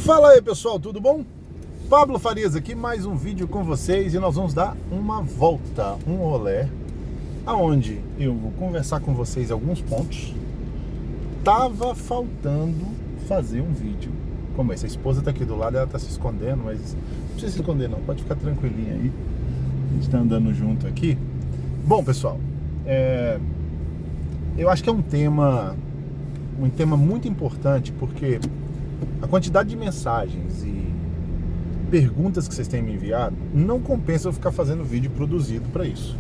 Fala aí pessoal, tudo bom? Pablo Farias aqui, mais um vídeo com vocês e nós vamos dar uma volta, um rolê, aonde eu vou conversar com vocês alguns pontos. Tava faltando fazer um vídeo como esse. A esposa tá aqui do lado, ela tá se escondendo, mas não precisa se esconder não, pode ficar tranquilinha aí. A gente tá andando junto aqui. Bom pessoal, eu acho que é um tema muito importante, porque a quantidade de mensagens e perguntas que vocês têm me enviado não compensa eu ficar fazendo vídeo produzido para isso.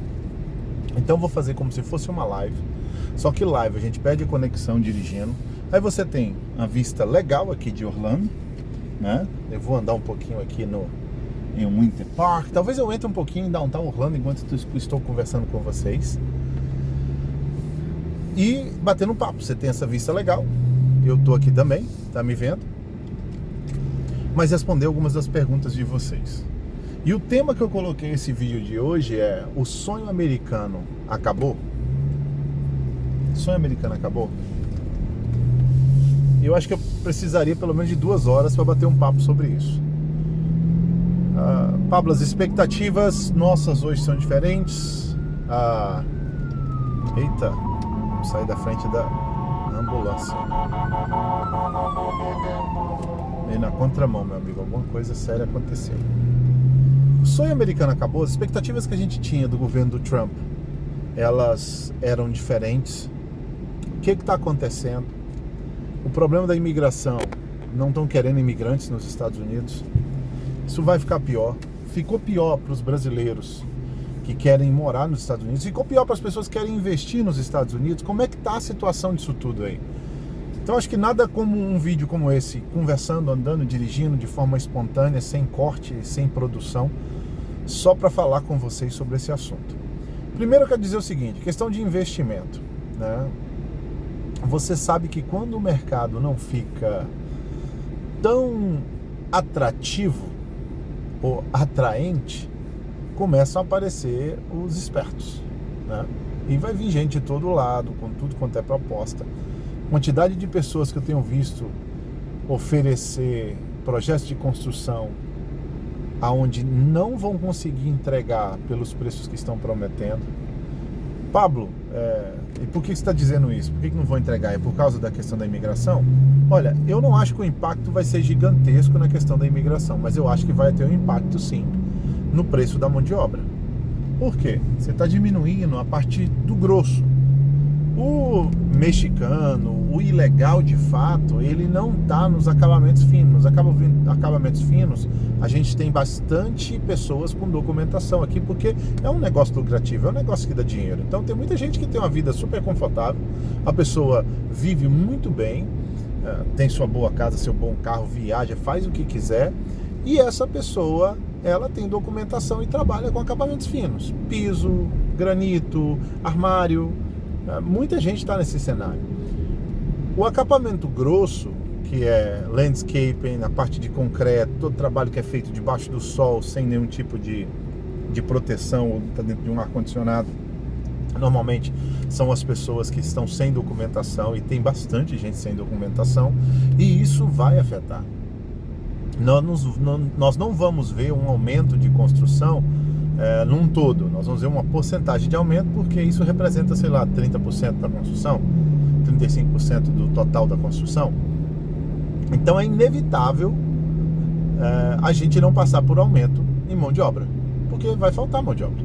Então vou fazer como se fosse uma live, só que live a gente perde a conexão dirigindo. Aí você tem a vista legal aqui de Orlando, né? Eu vou andar um pouquinho aqui em Winter Park. Talvez eu entre um pouquinho em Downtown Orlando enquanto estou conversando com vocês e batendo um papo. Você tem essa vista legal, eu tô aqui também, tá me vendo, mas responder algumas das perguntas de vocês. E o tema que eu coloquei nesse vídeo de hoje é: o sonho americano acabou? O sonho americano acabou? Eu acho que eu precisaria pelo menos de 2 horas para bater um papo sobre isso. Pablo, as expectativas nossas hoje são diferentes. Eita, vou sair da frente da ambulância. E na contramão, meu amigo, alguma coisa séria aconteceu. O sonho americano acabou. As expectativas que a gente tinha do governo do Trump, elas eram diferentes. O que está acontecendo? O problema da imigração, não estão querendo imigrantes nos Estados Unidos. Isso vai ficar pior. Ficou pior para os brasileiros que querem morar nos Estados Unidos. Ficou pior para as pessoas que querem investir nos Estados Unidos. Como é que está a situação disso tudo aí? Então acho que nada como um vídeo como esse, conversando, andando, dirigindo de forma espontânea, sem corte, sem produção, só para falar com vocês sobre esse assunto. Primeiro eu quero dizer o seguinte, questão de investimento, né? Você sabe que quando o mercado não fica tão atrativo ou atraente, começam a aparecer os espertos, né? E vai vir gente de todo lado, com tudo quanto é proposta. Quantidade de pessoas que eu tenho visto oferecer projetos de construção aonde não vão conseguir entregar pelos preços que estão prometendo. Pablo, e por que você está dizendo isso? Por que não vão entregar? É por causa da questão da imigração? Olha, eu não acho que o impacto vai ser gigantesco na questão da imigração, mas eu acho que vai ter um impacto sim no preço da mão de obra. Por quê? Você está diminuindo a partir do grosso. O mexicano, o ilegal de fato, ele não está nos acabamentos finos. Nos acabamentos finos, a gente tem bastante pessoas com documentação aqui, porque é um negócio lucrativo, é um negócio que dá dinheiro. Então tem muita gente que tem uma vida super confortável, a pessoa vive muito bem, tem sua boa casa, seu bom carro, viaja, faz o que quiser, e essa pessoa, ela tem documentação e trabalha com acabamentos finos, piso, granito, armário. Muita gente está nesse cenário. O acabamento grosso, que é landscaping, a parte de concreto, todo trabalho que é feito debaixo do sol, sem nenhum tipo de proteção, ou está dentro de um ar-condicionado, normalmente são as pessoas que estão sem documentação, e tem bastante gente sem documentação, e isso vai afetar. Nós não vamos ver um aumento de construção num todo, nós vamos ver uma porcentagem de aumento, porque isso representa, sei lá, 30% da construção, 35% do total da construção. Então é inevitável a gente não passar por aumento em mão de obra, porque vai faltar mão de obra.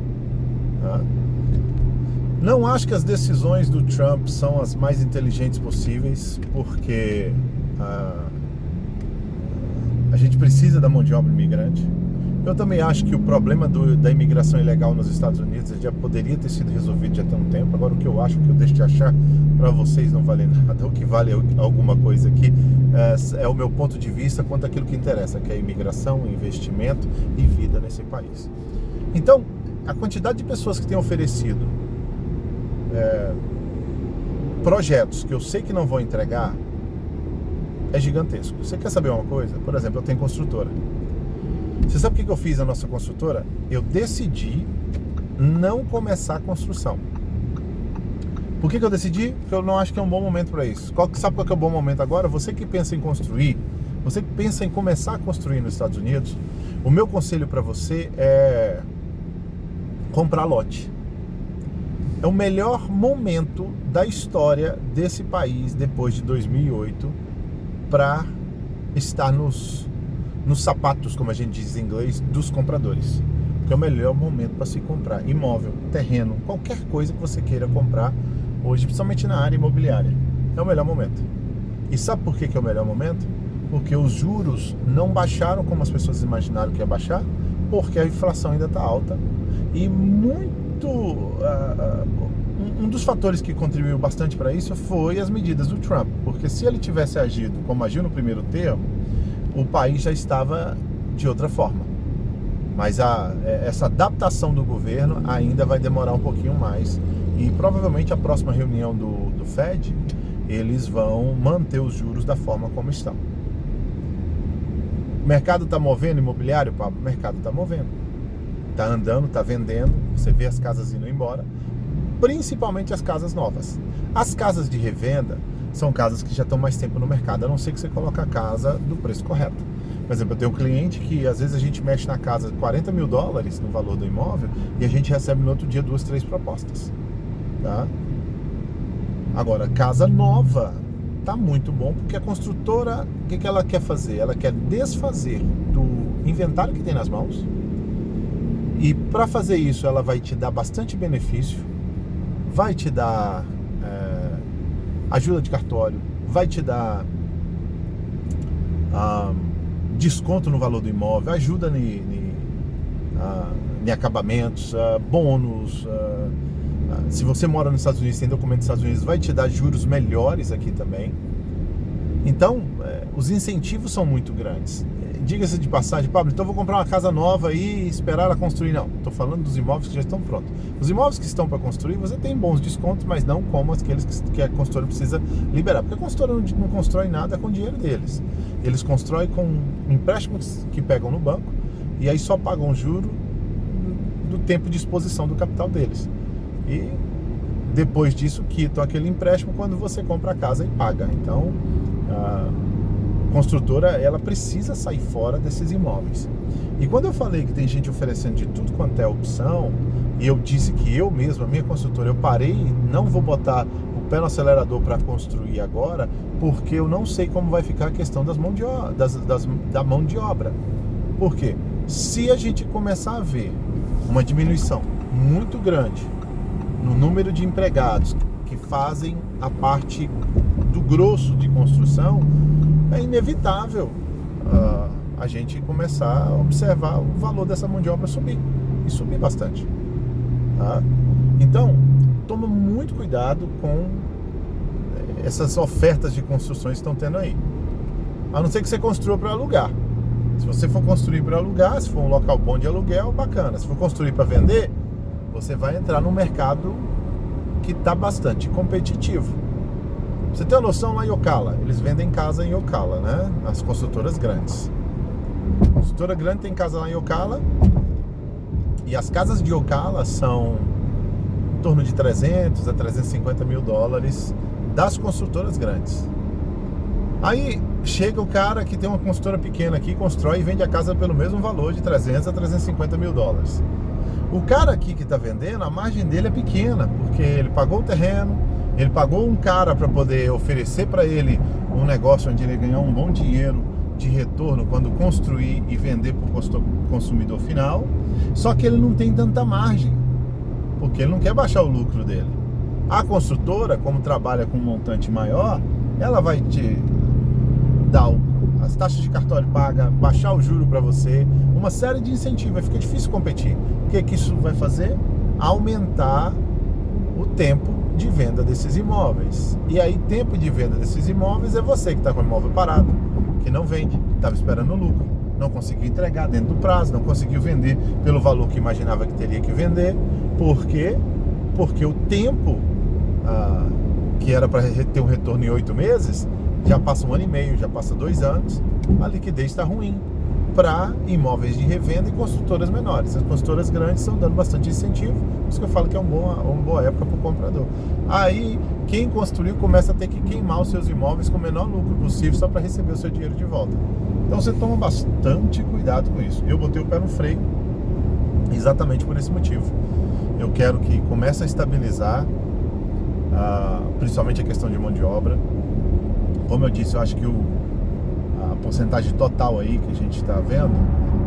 Não acho que as decisões do Trump são as mais inteligentes possíveis, porque a gente precisa da mão de obra imigrante. Eu também acho que o problema da imigração ilegal nos Estados Unidos já poderia ter sido resolvido já tem um tempo. Agora, o que eu acho, o que eu deixo de achar para vocês não vale nada. O que vale alguma coisa aqui é o meu ponto de vista quanto àquilo que interessa, que é imigração, investimento e vida nesse país. Então, a quantidade de pessoas que têm oferecido projetos que eu sei que não vou entregar é gigantesco. Você quer saber uma coisa? Por exemplo, eu tenho construtora. Você sabe o que eu fiz na nossa construtora? Eu decidi não começar a construção. Por que eu decidi? Porque eu não acho que é um bom momento para isso. Sabe qual que é o bom momento agora? Você que pensa em construir, Você que pensa em começar a construir nos Estados Unidos, o meu conselho para você é comprar lote. É o melhor momento da história desse país depois de 2008 para estar nos sapatos, como a gente diz em inglês, dos compradores. Porque é o melhor momento para se comprar imóvel, terreno, qualquer coisa que você queira comprar hoje, principalmente na área imobiliária. É o melhor momento. E sabe por que é o melhor momento? Porque os juros não baixaram como as pessoas imaginaram que ia baixar, porque a inflação ainda está alta. E um dos fatores que contribuiu bastante para isso foi as medidas do Trump. Porque se ele tivesse agido como agiu no primeiro termo, o país já estava de outra forma. Mas essa adaptação do governo ainda vai demorar um pouquinho mais. E provavelmente a próxima reunião do Fed, eles vão manter os juros da forma como estão. O mercado está movendo imobiliário, Pablo? O mercado está movendo. Está andando, está vendendo. Você vê as casas indo embora. Principalmente as casas novas. As casas de revenda são casas que já estão mais tempo no mercado, a não ser que você coloque a casa do preço correto. Por exemplo, eu tenho um cliente que às vezes a gente mexe na casa $40 mil no valor do imóvel e a gente recebe no outro dia 2, 3 propostas. Tá? Agora, casa nova tá muito bom, porque a construtora, o que ela quer fazer? Ela quer desfazer do inventário que tem nas mãos, e para fazer isso ela vai te dar bastante benefício, vai te dar ajuda de cartório, vai te dar desconto no valor do imóvel, ajuda em acabamentos, bônus. Se você mora nos Estados Unidos, tem documento dos Estados Unidos, vai te dar juros melhores aqui também. Então, os incentivos são muito grandes. Diga-se de passagem, Pablo, então eu vou comprar uma casa nova e esperar ela construir. Não, estou falando dos imóveis que já estão prontos. Os imóveis que estão para construir, você tem bons descontos, mas não como aqueles que a construtora precisa liberar. Porque a construtora não constrói nada com o dinheiro deles. Eles constroem com empréstimos que pegam no banco e aí só pagam o juro do tempo de exposição do capital deles. E depois disso quitam aquele empréstimo quando você compra a casa e paga. Então a construtora, ela precisa sair fora desses imóveis. E quando eu falei que tem gente oferecendo de tudo quanto é opção, e eu disse que eu mesmo, a minha construtora, eu parei, não vou botar o pé no acelerador para construir agora, porque eu não sei como vai ficar a questão da mão de obra. Por quê? Se a gente começar a ver uma diminuição muito grande no número de empregados que fazem a parte do grosso de construção, é inevitável a gente começar a observar o valor dessa mão de obra subir, e subir bastante. Tá? Então, toma muito cuidado com essas ofertas de construções que estão tendo aí. A não ser que você construa para alugar. Se você for construir para alugar, se for um local bom de aluguel, bacana. Se for construir para vender, você vai entrar num mercado que está bastante competitivo. Você tem uma noção, lá em Ocala, eles vendem casa em Ocala, né? As construtoras grandes. A construtora grande tem casa lá em Ocala, e as casas de Ocala são em torno de 300 a 350 mil dólares das construtoras grandes. Aí chega o cara que tem uma construtora pequena aqui, constrói e vende a casa pelo mesmo valor de 300 a 350 mil dólares. O cara aqui que está vendendo, a margem dele é pequena, porque ele pagou o terreno, ele pagou um cara para poder oferecer para ele um negócio onde ele ganhar um bom dinheiro de retorno quando construir e vender para o consumidor final, só que ele não tem tanta margem, porque ele não quer baixar o lucro dele. A construtora, como trabalha com um montante maior, ela vai te dar as taxas de cartório paga, baixar o juro para você, uma série de incentivos, vai ficar difícil competir. O que isso vai fazer? Aumentar o tempo de venda desses imóveis. E aí, tempo de venda desses imóveis é você que está com o imóvel parado, que não vende, estava esperando lucro, não conseguiu entregar dentro do prazo, não conseguiu vender pelo valor que imaginava que teria que vender. Por quê? Porque o tempo que era para ter um retorno em 8 meses, já passa 1 ano e meio, já passa 2 anos, a liquidez está ruim. para imóveis de revenda e construtoras menores. As construtoras grandes estão dando bastante incentivo, por isso que eu falo que é uma boa época para o comprador. Aí, quem construiu começa a ter que queimar os seus imóveis com o menor lucro possível só para receber o seu dinheiro de volta. Então você toma bastante cuidado com isso. Eu botei o pé no freio exatamente por esse motivo. Eu quero que comece a estabilizar, principalmente a questão de mão de obra. Como eu disse, eu acho que a porcentagem total aí que a gente está vendo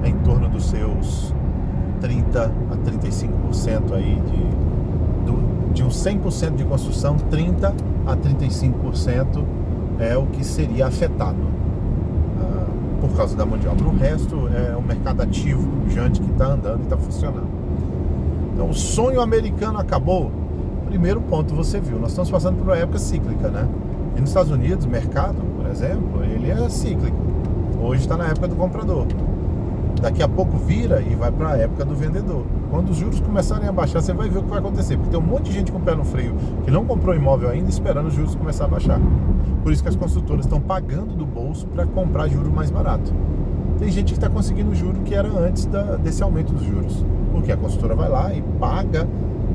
é em torno dos seus 30% a 35% aí de uns 100% de construção, 30% a 35% é o que seria afetado por causa da mão de obra. O resto é o mercado ativo, pujante, que está andando e está funcionando. Então, o sonho americano acabou. Primeiro ponto, você viu, nós estamos passando por uma época cíclica, né? E nos Estados Unidos, o mercado, por exemplo, ele é cíclico. Hoje está na época do comprador. Daqui a pouco vira e vai para a época do vendedor. Quando os juros começarem a baixar, você vai ver o que vai acontecer. Porque tem um monte de gente com o pé no freio que não comprou imóvel ainda, esperando os juros começar a baixar. Por isso que as construtoras estão pagando do bolso para comprar juros mais barato. Tem gente que está conseguindo o juro que era antes desse aumento dos juros. Porque a construtora vai lá e paga,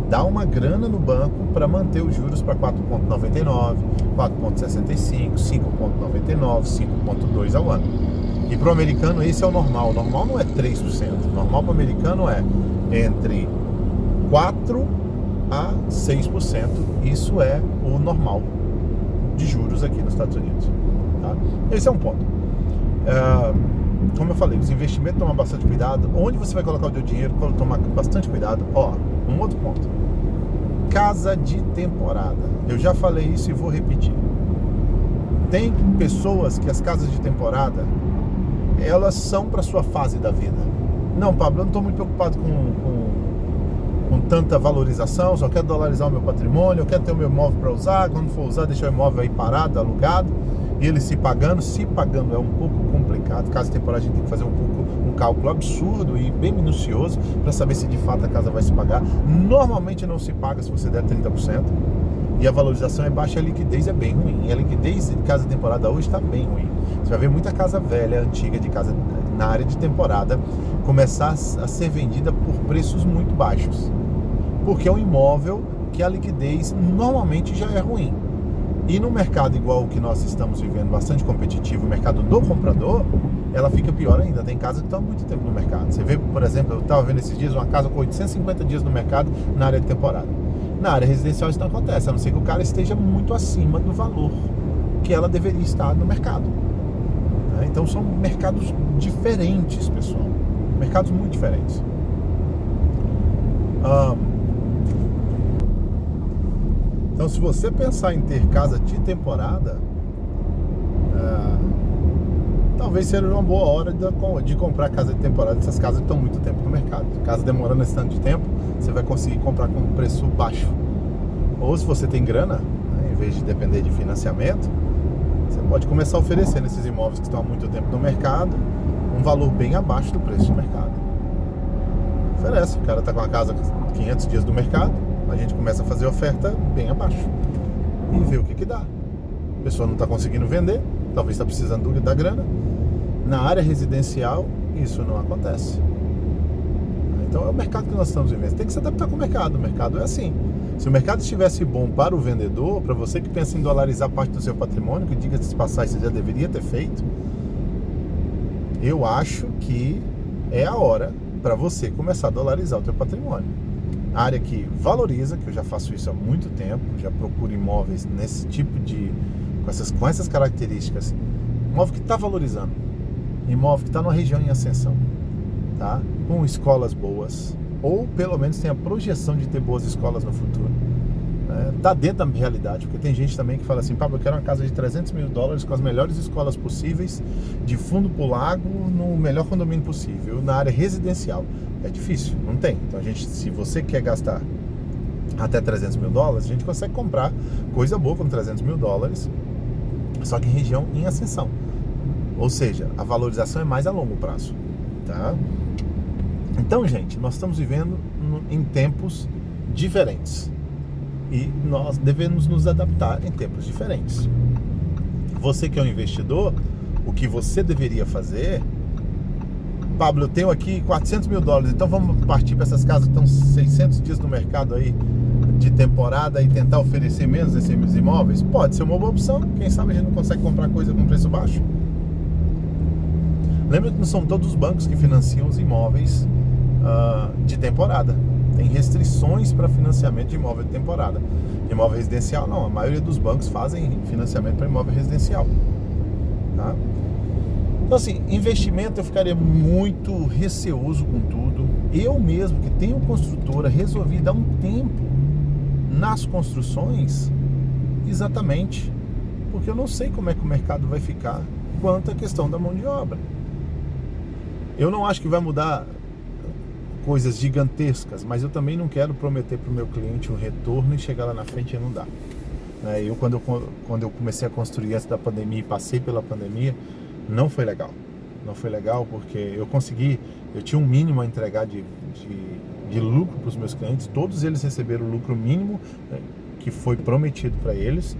dá uma grana no banco para manter os juros para 4,99, 4,65, 5,99, 5,2 ao ano. E para o americano esse é o normal. O normal não é 3%. O normal para o americano é entre 4% a 6%. Isso é o normal de juros aqui nos Estados Unidos. Tá? Esse é um ponto. Como eu falei, os investimentos, tomar bastante cuidado. Onde você vai colocar o seu dinheiro, tomar bastante cuidado. Um outro ponto. Casa de temporada. Eu já falei isso e vou repetir. Tem pessoas que as casas de temporada, elas são para sua fase da vida. Não, Pablo, eu não estou muito preocupado com tanta valorização, só quero dolarizar o meu patrimônio, eu quero ter o meu imóvel para usar, quando for usar, deixar o imóvel aí parado, alugado, e ele se pagando é um pouco complicado. Casa de temporada a gente tem que fazer um cálculo absurdo e bem minucioso para saber se de fato a casa vai se pagar. Normalmente não se paga se você der 30%, e a valorização é baixa, a liquidez é bem ruim. E a liquidez de casa de temporada hoje está bem ruim. Você vai ver muita casa velha, antiga, de casa na área de temporada começar a ser vendida por preços muito baixos, porque é um imóvel que a liquidez normalmente já é ruim. E no mercado igual o que nós estamos vivendo, bastante competitivo, o mercado do comprador, ela fica pior ainda. Tem casas que estão há muito tempo no mercado. Você vê, por exemplo, eu estava vendo esses dias uma casa com 850 dias no mercado na área de temporada. Na área residencial isso não acontece, a não ser que o cara esteja muito acima do valor que ela deveria estar no mercado. Então são mercados diferentes, pessoal. Mercados muito diferentes. Então, se você pensar em ter casa de temporada, talvez seja uma boa hora de comprar casa de temporada. Essas casas estão muito tempo no mercado. Casa demorando esse tanto de tempo, você vai conseguir comprar com um preço baixo. Ou se você tem grana, em vez de depender de financiamento, você pode começar a oferecer nesses imóveis que estão há muito tempo no mercado um valor bem abaixo do preço do mercado. Oferece, o cara está com uma casa com 500 dias no mercado, a gente começa a fazer oferta bem abaixo e vê o que dá. A pessoa não está conseguindo vender, talvez está precisando da grana. Na área residencial, isso não acontece. Então é o mercado que nós estamos vivendo. Tem que se adaptar com o mercado é assim. Se o mercado estivesse bom para o vendedor, para você que pensa em dolarizar parte do seu patrimônio, que diga-se de passagem, você já deveria ter feito, eu acho que é a hora para você começar a dolarizar o teu patrimônio. A área que valoriza, que eu já faço isso há muito tempo, já procuro imóveis nesse tipo com essas características. Imóvel que está valorizando, imóvel que está numa região em ascensão, tá? Com escolas boas, ou pelo menos tem a projeção de ter boas escolas no futuro. Tá dentro da realidade, porque tem gente também que fala assim: Pablo, eu quero uma casa de $300 mil com as melhores escolas possíveis, de fundo pro lago, no melhor condomínio possível, na área residencial. É difícil, não tem. Então se você quer gastar até $300 mil, a gente consegue comprar coisa boa com $300 mil, só que em região em ascensão. Ou seja, a valorização é mais a longo prazo, tá? Então, gente, nós estamos vivendo em tempos diferentes e nós devemos nos adaptar em tempos diferentes. Você que é um investidor, o que você deveria fazer Pablo, eu tenho aqui 400 mil dólares, então vamos partir para essas casas que estão 600 dias no mercado aí de temporada e tentar oferecer menos esses imóveis? Pode ser uma boa opção. Quem sabe a gente não consegue comprar coisa com preço baixo. Lembra que não são todos os bancos que financiam os imóveis de temporada. Tem restrições para financiamento de imóvel de temporada. Imóvel residencial não, a maioria dos bancos fazem financiamento para imóvel residencial, tá? Então assim, investimento eu ficaria muito receoso com tudo. Eu mesmo, que tenho construtora, resolvi dar um tempo nas construções, exatamente porque eu não sei como é que o mercado vai ficar quanto à questão da mão de obra. Eu não acho que vai mudar coisas gigantescas, mas eu também não quero prometer para o meu cliente um retorno e chegar lá na frente e não dar. Quando eu comecei a construir antes da pandemia e passei pela pandemia, não foi legal. Não foi legal porque eu tinha um mínimo a entregar de lucro para os meus clientes. Todos eles receberam o lucro mínimo que foi prometido para eles,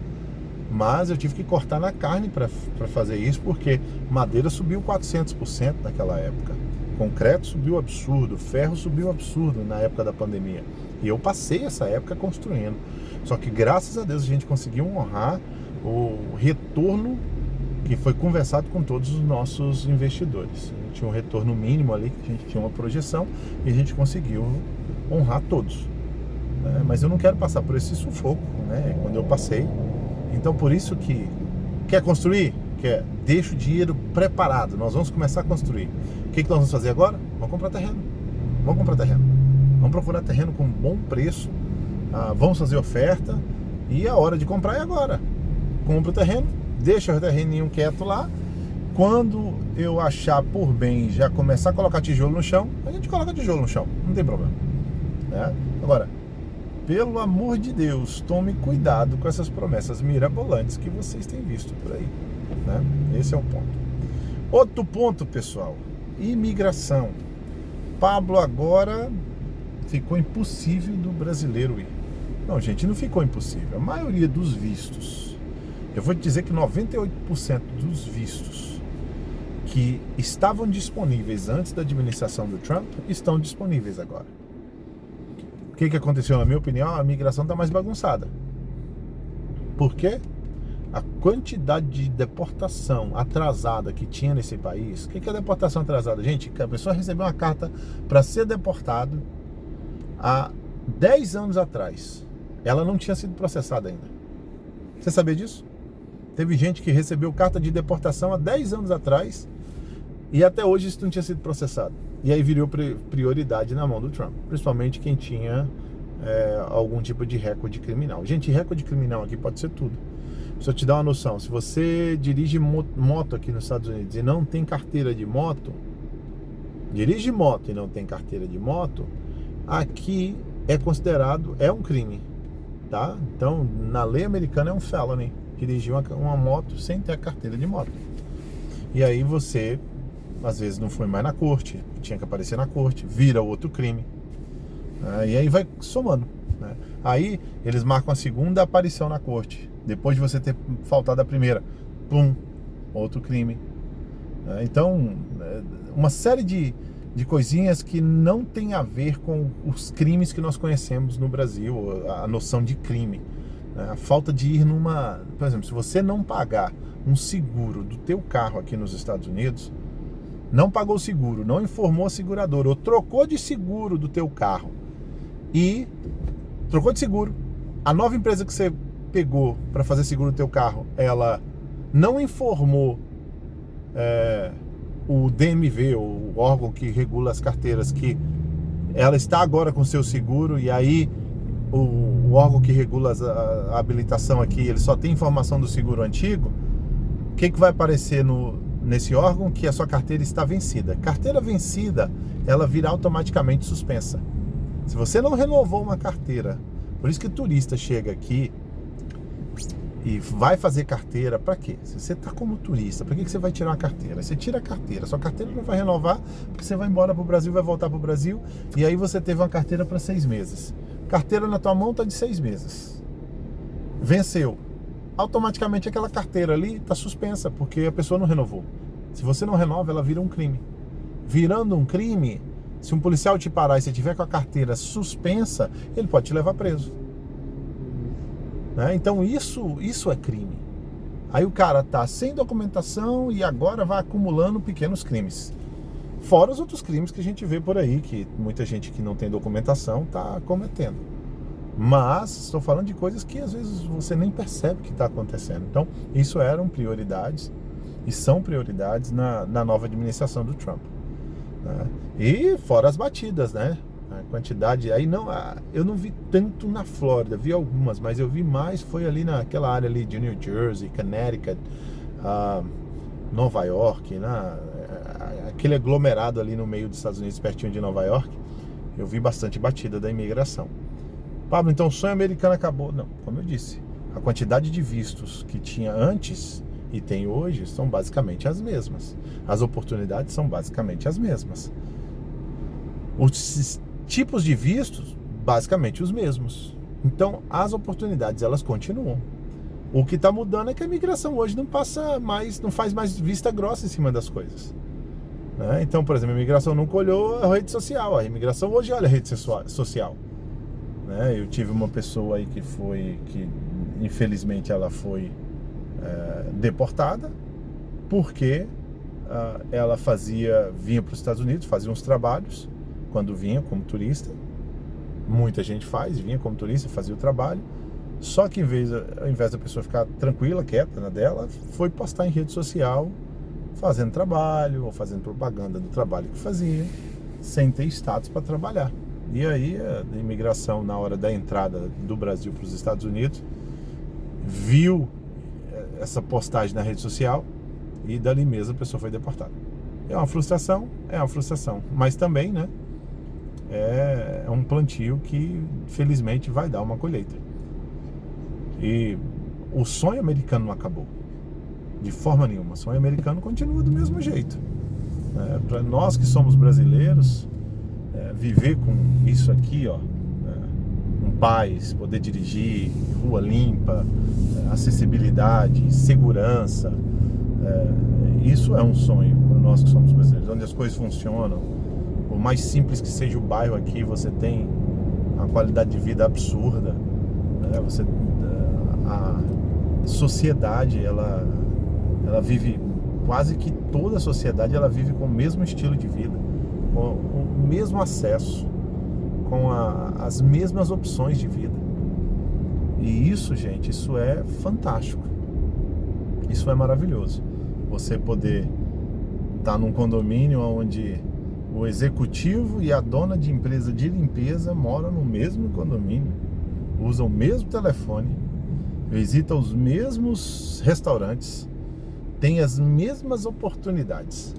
mas eu tive que cortar na carne para fazer isso, porque madeira subiu 400% naquela época. Concreto subiu absurdo, ferro subiu absurdo na época da pandemia. E eu passei essa época construindo. Só que graças a Deus a gente conseguiu honrar o retorno que foi conversado com todos os nossos investidores. A gente tinha um retorno mínimo ali, que a gente tinha uma projeção, e a gente conseguiu honrar todos. Mas eu não quero passar por esse sufoco, né? Quando eu passei. Então por isso que quer construir? Deixa o dinheiro preparado, nós vamos começar a construir. O que nós vamos fazer agora? Vamos comprar terreno. Vamos procurar terreno com bom preço, vamos fazer oferta, e a hora de comprar é agora. Compra o terreno, deixa o terreninho quieto lá. Quando eu achar por bem já começar a colocar tijolo no chão, a gente coloca tijolo no chão, não tem problema, né? Agora, pelo amor de Deus, tome cuidado com essas promessas mirabolantes que vocês têm visto por aí, né? Esse é o ponto. Outro ponto, pessoal, imigração. Pablo, agora ficou impossível do brasileiro ir. Não, gente, não ficou impossível. A maioria dos vistos, eu vou te dizer que 98% dos vistos que estavam disponíveis antes da administração do Trump estão disponíveis agora. O que aconteceu? Na minha opinião, a migração está mais bagunçada. Por quê? A quantidade de deportação atrasada que tinha nesse país. O que é deportação atrasada? Gente, a pessoa recebeu uma carta para ser deportado há 10 anos atrás. Ela não tinha sido processada ainda. Você sabia disso? Teve gente que recebeu carta de deportação há 10 anos atrás e até hoje isso não tinha sido processado. E aí virou prioridade na mão do Trump, principalmente quem tinha algum tipo de recorde criminal. Gente, recorde criminal aqui pode ser tudo. Deixa eu te dar uma noção, se você dirige moto aqui nos Estados Unidos e não tem carteira de moto, dirige moto e não tem carteira de moto, aqui é considerado, um crime, tá? Então, na lei americana é um felony, dirigir uma moto sem ter a carteira de moto. E aí você, às vezes não foi mais na corte, tinha que aparecer na corte, vira outro crime, e aí vai somando, né? Aí eles marcam a segunda aparição na corte, depois de você ter faltado a primeira, pum, outro crime. Então, uma série de coisinhas que não tem a ver com os crimes que nós conhecemos no Brasil, a noção de crime. A falta de ir por exemplo, se você não pagar um seguro do teu carro aqui nos Estados Unidos, não pagou o seguro, não informou a seguradora, ou trocou de seguro do teu carro e trocou de seguro, a nova empresa que você pegou para fazer seguro do teu carro, ela não informou o DMV, o órgão que regula as carteiras, que ela está agora com seu seguro, e aí o órgão que regula a habilitação aqui, ele só tem informação do seguro antigo. O que vai aparecer nesse órgão? Que a sua carteira está vencida. Carteira vencida, ela vira automaticamente suspensa. Se você não renovou uma carteira, por isso que o turista chega aqui e vai fazer carteira, para quê? Se você está como turista, para que você vai tirar uma carteira? Você tira a carteira, sua carteira não vai renovar, porque você vai embora para o Brasil, vai voltar para o Brasil, e aí você teve uma carteira para 6 meses. Carteira na tua mão está de 6 meses. Venceu. Automaticamente aquela carteira ali está suspensa, porque a pessoa não renovou. Se você não renova, ela vira um crime. virando um crime. Se um policial te parar e você tiver com a carteira suspensa, ele pode te levar preso. Né? Então isso é crime. Aí o cara tá sem documentação e agora vai acumulando pequenos crimes. Fora os outros crimes que a gente vê por aí, que muita gente que não tem documentação tá cometendo. Mas estou falando de coisas que às vezes você nem percebe que está acontecendo. Então, isso eram prioridades e são prioridades na nova administração do Trump. Né? E fora as batidas, né? A quantidade, aí não, eu não vi tanto na Flórida, vi algumas, mas eu vi mais, foi ali naquela área ali de New Jersey, Connecticut, Nova York, né? Aquele aglomerado ali no meio dos Estados Unidos, pertinho de Nova York, eu vi bastante batida da imigração. Pablo, então o sonho americano acabou? Não, como eu disse, a quantidade de vistos que tinha antes e tem hoje são basicamente as mesmas. As oportunidades são basicamente as mesmas. Os tipos de vistos, basicamente os mesmos. Então, as oportunidades, elas continuam. O que está mudando é que a imigração hoje não faz mais vista grossa em cima das coisas. Né? Então, por exemplo, a imigração nunca olhou a rede social. A imigração hoje olha a rede social. Né? Eu tive uma pessoa aí que infelizmente ela foi deportada porque ela vinha para os Estados Unidos, fazia uns trabalhos quando vinha como turista. Muita gente vinha como turista, fazia o trabalho. Só que ao invés da pessoa ficar tranquila, quieta na dela, foi postar em rede social fazendo trabalho ou fazendo propaganda do trabalho que fazia, sem ter status para trabalhar. E aí a imigração, na hora da entrada do Brasil para os Estados Unidos, viu essa postagem na rede social e dali mesmo a pessoa foi deportada. É uma frustração, mas também, né, é um plantio que felizmente vai dar uma colheita. E o sonho americano não acabou de forma nenhuma. O sonho americano continua do mesmo jeito. Para nós que somos brasileiros, viver com isso aqui, ó, paz, poder dirigir, rua limpa, acessibilidade, segurança, isso é um sonho para nós que somos brasileiros, onde as coisas funcionam. Por mais simples que seja o bairro aqui, você tem uma qualidade de vida absurda, né? A sociedade, ela vive, quase que toda a sociedade ela vive com o mesmo estilo de vida, com o mesmo acesso, com as mesmas opções de vida. E isso, gente, isso é fantástico. Isso é maravilhoso. Você poder estar num condomínio onde o executivo e a dona de empresa de limpeza moram no mesmo condomínio, usam o mesmo telefone, visitam os mesmos restaurantes, têm as mesmas oportunidades.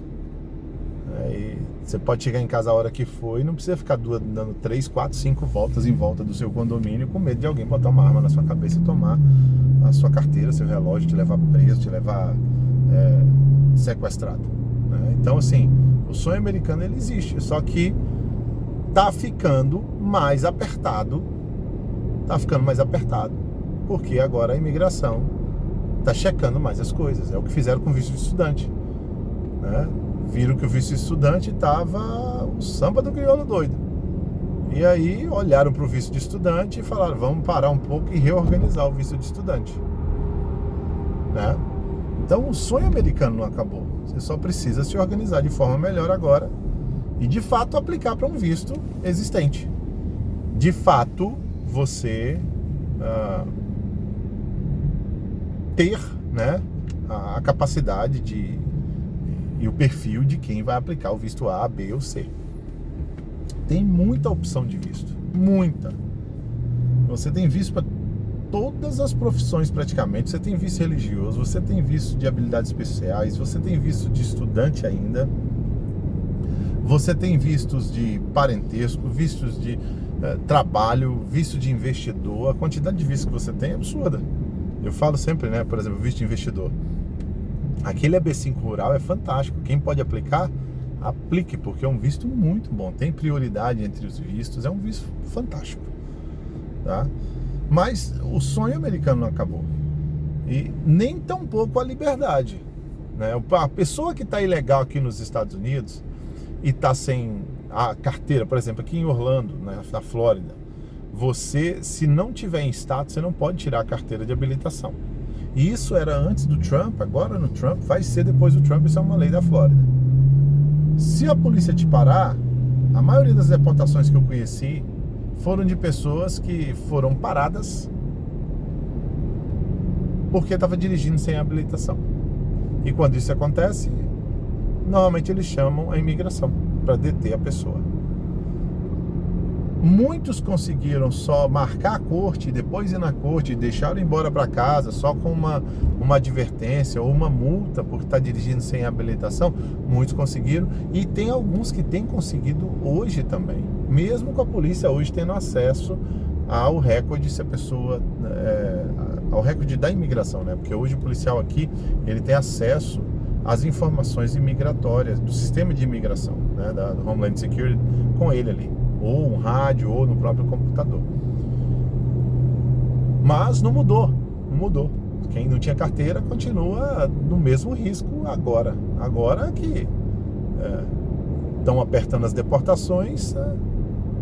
E você pode chegar em casa a hora que for e não precisa ficar dando 3, 4, 5 voltas em volta do seu condomínio com medo de alguém botar uma arma na sua cabeça e tomar a sua carteira, seu relógio, te levar preso, te levar sequestrado. Então, assim, o sonho americano ele existe, só que tá ficando mais apertado. Porque agora a imigração tá checando mais as coisas. É o que fizeram com o visto de estudante, né? Viram que o visto de estudante tava o samba do crioulo doido. E aí olharam para o visto de estudante e falaram, vamos parar um pouco e reorganizar o visto de estudante, né? Então o sonho americano não acabou. Você só precisa se organizar de forma melhor agora e de fato aplicar para um visto existente. De fato, você ter, né, a capacidade e o perfil de quem vai aplicar o visto A, B ou C. Tem muita opção de visto, muita. Você tem visto para todas as profissões praticamente. Você tem visto religioso, você tem visto de habilidades especiais, você tem visto de estudante ainda, você tem vistos de parentesco, vistos de trabalho, visto de investidor. A quantidade de vistos que você tem é absurda. Eu falo sempre, né, por exemplo, visto de investidor. Aquele AB5 rural é fantástico. Quem pode aplicar, aplique, porque é um visto muito bom. Tem prioridade entre os vistos, é um visto fantástico, tá? Mas o sonho americano não acabou. E nem tampouco a liberdade, né? A pessoa que está ilegal aqui nos Estados Unidos, e está sem a carteira, por exemplo, aqui em Orlando, na Flórida, você, se não tiver em status, você não pode tirar a carteira de habilitação. E isso era antes do Trump, agora no Trump, vai ser depois do Trump, isso é uma lei da Flórida. Se a polícia te parar, a maioria das deportações que eu conheci foram de pessoas que foram paradas porque estava dirigindo sem habilitação. E quando isso acontece, normalmente eles chamam a imigração para deter a pessoa. Muitos conseguiram só marcar a corte, depois ir na corte e deixaram embora para casa só com uma advertência ou uma multa por estar dirigindo sem habilitação. Muitos conseguiram, e tem alguns que têm conseguido hoje também, mesmo com a polícia hoje tendo acesso ao recorde, se a pessoa ao recorde da imigração, né? Porque hoje o policial aqui, ele tem acesso às informações imigratórias do sistema de imigração, né? Do Homeland Security, com ele ali, ou um rádio, ou no próprio computador. Mas não mudou. Quem não tinha carteira continua no mesmo risco agora. Agora que estão apertando as deportações,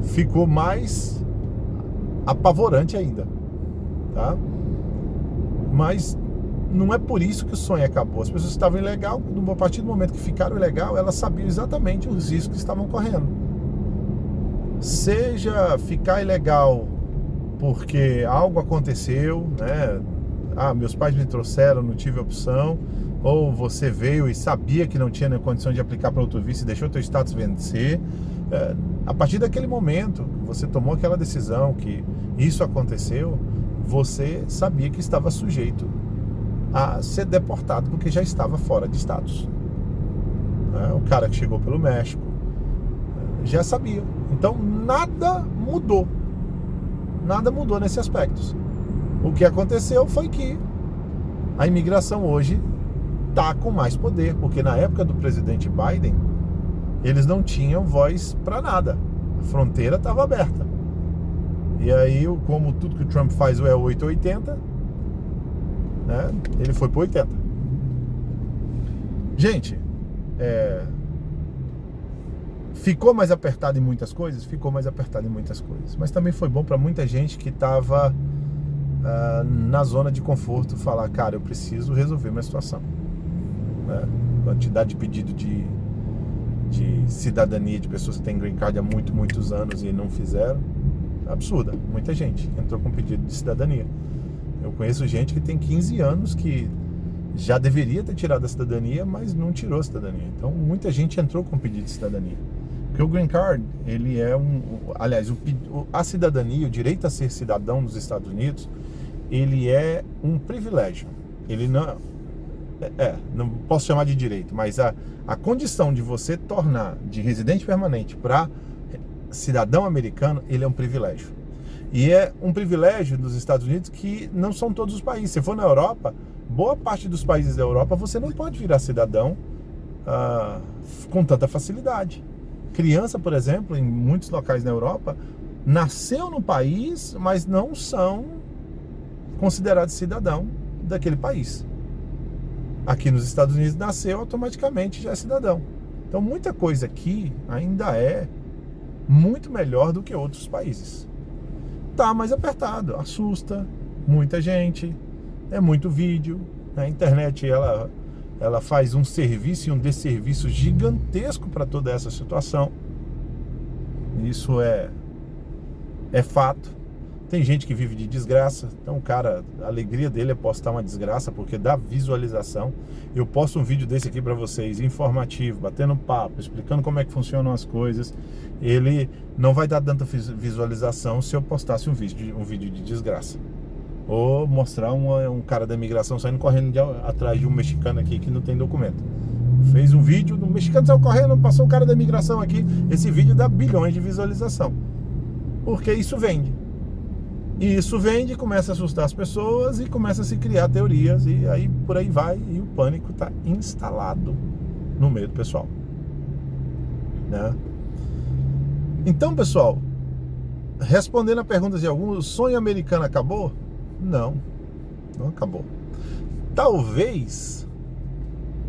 ficou mais apavorante ainda, tá? Mas não é por isso que o sonho acabou. As pessoas estavam ilegal, a partir do momento que ficaram ilegal, elas sabiam exatamente os riscos que estavam correndo. Seja ficar ilegal porque algo aconteceu, né? Meus pais me trouxeram, não tive opção, ou você veio e sabia que não tinha condição de aplicar para outro visto e deixou teu status vencer. A partir daquele momento, você tomou aquela decisão que isso aconteceu, você sabia que estava sujeito a ser deportado porque já estava fora de status. O cara que chegou pelo México já sabia. Então nada mudou nesse aspecto. O que aconteceu foi que a imigração hoje está com mais poder, porque na época do presidente Biden eles não tinham voz para nada, a fronteira estava aberta. E aí, como tudo que o Trump faz é 880, né, ele foi para 80. Gente, ficou mais apertado em muitas coisas? Ficou mais apertado em muitas coisas. Mas também foi bom para muita gente que estava na zona de conforto falar, cara, eu preciso resolver minha situação. Quantidade de pedido de cidadania de pessoas que têm green card há muitos anos e não fizeram, absurda. Muita gente entrou com pedido de cidadania. Eu conheço gente que tem 15 anos que já deveria ter tirado a cidadania, mas não tirou a cidadania. Então muita gente entrou com pedido de cidadania. Porque o green card, ele é a cidadania, o direito a ser cidadão dos Estados Unidos, ele é um privilégio. Ele não posso chamar de direito, mas a condição de você tornar de residente permanente para cidadão americano, ele é um privilégio. E é um privilégio dos Estados Unidos que não são todos os países. Se for na Europa, boa parte dos países da Europa você não pode virar cidadão com tanta facilidade. Criança, por exemplo, em muitos locais na Europa, nasceu no país, mas não são considerados cidadão daquele país. Aqui nos Estados Unidos nasceu, automaticamente já é cidadão. Então muita coisa aqui ainda é muito melhor do que outros países. Tá mais apertado, assusta muita gente, é muito vídeo. A internet ela faz um serviço e um desserviço gigantesco para toda essa situação. Isso é fato. Tem gente que vive de desgraça. Então, cara, a alegria dele é postar uma desgraça, porque dá visualização. Eu posto um vídeo desse aqui para vocês, informativo, batendo papo, explicando como é que funcionam as coisas. Ele não vai dar tanta visualização se eu postasse um vídeo de desgraça. Ou mostrar um cara da imigração saindo correndo atrás de um mexicano aqui que não tem documento. Fez um vídeo, o mexicano saiu correndo, passou o cara da imigração aqui. Esse vídeo dá bilhões de visualização. Porque isso vende. E isso vende, começa a assustar as pessoas e começa a se criar teorias. E aí por aí vai, e o pânico está instalado no meio do pessoal, né? Então, pessoal, respondendo a perguntas de alguns, o sonho americano acabou? Não acabou. Talvez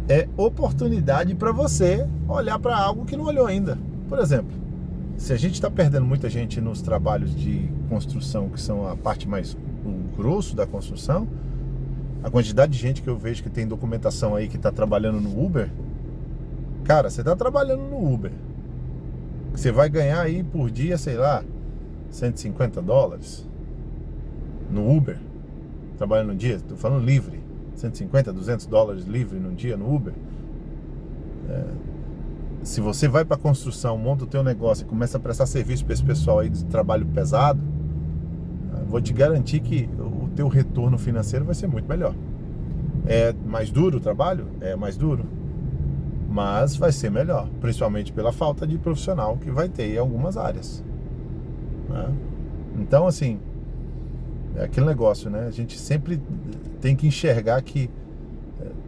é oportunidade para você olhar para algo que não olhou ainda. Por exemplo, se a gente está perdendo muita gente nos trabalhos de construção, que são a parte mais grosso da construção, a quantidade de gente que eu vejo que tem documentação aí que está trabalhando no Uber, cara, você está trabalhando no Uber, você vai ganhar aí por dia, sei lá, $150 no Uber, trabalhando no dia, estou falando livre, $150, $200 livre no dia no Uber. Se você vai para a construção, monta o teu negócio e começa a prestar serviço para esse pessoal aí de trabalho pesado, vou te garantir que o teu retorno financeiro vai ser muito melhor. É mais duro o trabalho? É mais duro, mas vai ser melhor, principalmente pela falta de profissional que vai ter em algumas áreas, né? Então, assim, é aquele negócio, né? A gente sempre tem que enxergar que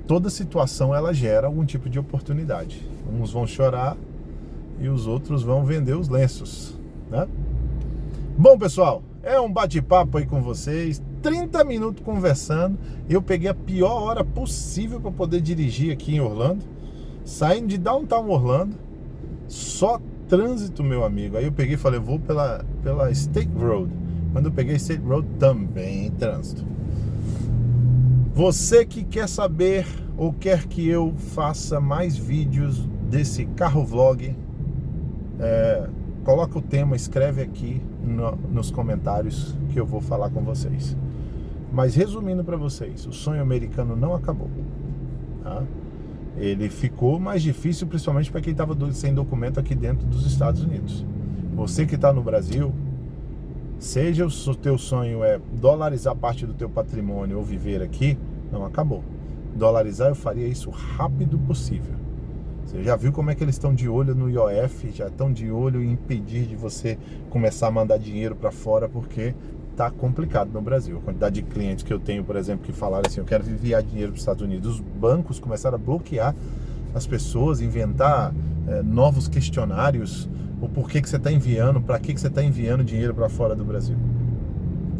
toda situação ela gera algum tipo de oportunidade. Uns vão chorar e os outros vão vender os lenços, né? Bom, pessoal, é um bate-papo aí com vocês, 30 minutos conversando. Eu peguei a pior hora possível para poder dirigir aqui em Orlando, saindo de Downtown Orlando, só trânsito, meu amigo. Aí eu peguei e falei, vou pela State Road. Quando eu peguei State Road, também trânsito. Você que quer saber ou quer que eu faça mais vídeos desse carro vlog, coloca o tema, escreve aqui nos comentários que eu vou falar com vocês. Mas resumindo para vocês, o sonho americano não acabou, tá? Ele ficou mais difícil, principalmente para quem estava sem documento aqui dentro dos Estados Unidos. Você que está no Brasil, seja o teu sonho é dolarizar parte do teu patrimônio ou viver aqui, não acabou. Dolarizar, eu faria isso rápido possível. Você já viu como é que eles estão de olho no IOF, já estão de olho em impedir de você começar a mandar dinheiro para fora, porque tá complicado no Brasil. A quantidade de clientes que eu tenho, por exemplo, que falaram assim, eu quero enviar dinheiro para os Estados Unidos. Os bancos começaram a bloquear as pessoas, inventar novos questionários, o porquê que você está enviando, para que você está enviando dinheiro para fora do Brasil.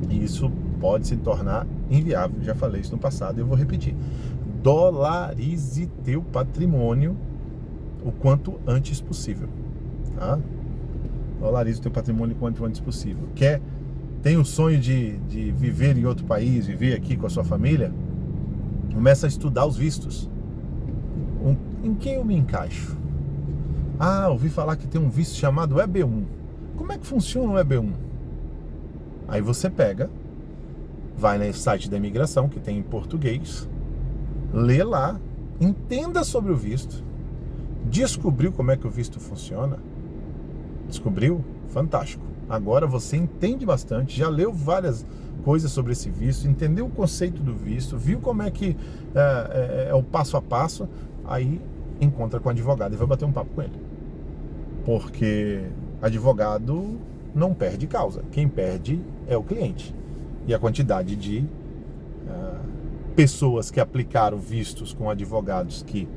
E isso pode se tornar inviável. Já falei isso no passado e eu vou repetir. Dolarize teu patrimônio o quanto antes possível, tá? Dolarize o teu patrimônio o quanto antes possível. Tem o sonho de viver em outro país, viver aqui com a sua família? Começa a estudar os vistos. Em quem eu me encaixo? Ouvi falar que tem um visto chamado EB1. Como é que funciona o EB1? Aí você pega, vai no site da imigração, que tem em português, lê lá, entenda sobre o visto. Descobriu como é que o visto funciona? Descobriu? Fantástico. Agora você entende bastante, já leu várias coisas sobre esse visto, entendeu o conceito do visto, viu como é que é o passo a passo, aí encontra com o advogado e vai bater um papo com ele. Porque advogado não perde causa, quem perde é o cliente. E a quantidade de pessoas que aplicaram vistos com advogados que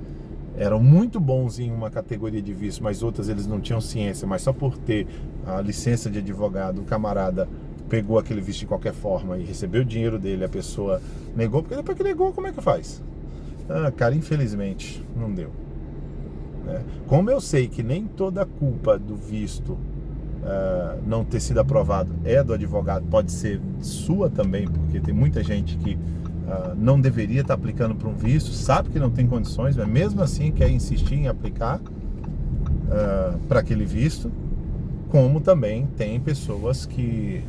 eram muito bons em uma categoria de visto, mas outras eles não tinham ciência, mas só por ter a licença de advogado, o camarada pegou aquele visto de qualquer forma e recebeu o dinheiro dele, a pessoa negou, porque depois que negou, como é que faz? Cara, infelizmente, não deu, né? Como eu sei que nem toda a culpa do visto não ter sido aprovado é do advogado, pode ser sua também, porque tem muita gente que não deveria estar aplicando para um visto, sabe que não tem condições, mas mesmo assim quer insistir em aplicar para aquele visto. Como também tem pessoas que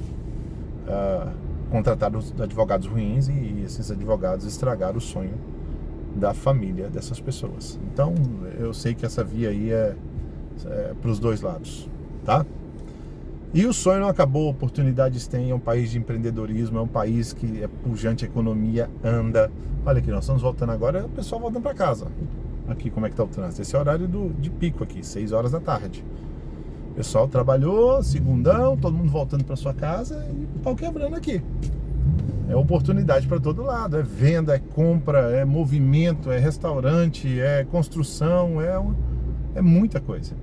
contrataram advogados ruins e esses advogados estragaram o sonho da família dessas pessoas. Então eu sei que essa via aí é para os dois lados, tá? E o sonho não acabou, oportunidades tem, é um país de empreendedorismo, é um país que é pujante, a economia anda. Olha aqui, nós estamos voltando agora, o pessoal voltando para casa. Aqui como é que tá o trânsito, esse é o horário de pico aqui, 6 horas da tarde. O pessoal trabalhou, segundão, todo mundo voltando para sua casa e o pau quebrando aqui. É oportunidade para todo lado, é venda, é compra, é movimento, é restaurante, é construção, é muita coisa,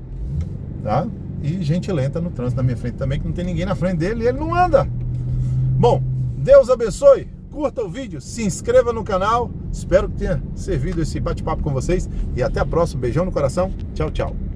tá? E gente lenta no trânsito na minha frente também, que não tem ninguém na frente dele e ele não anda. Bom, Deus abençoe. curta o vídeo, se inscreva no canal. Espero que tenha servido esse bate-papo com vocês. E até a próxima. Beijão no coração. Tchau, tchau.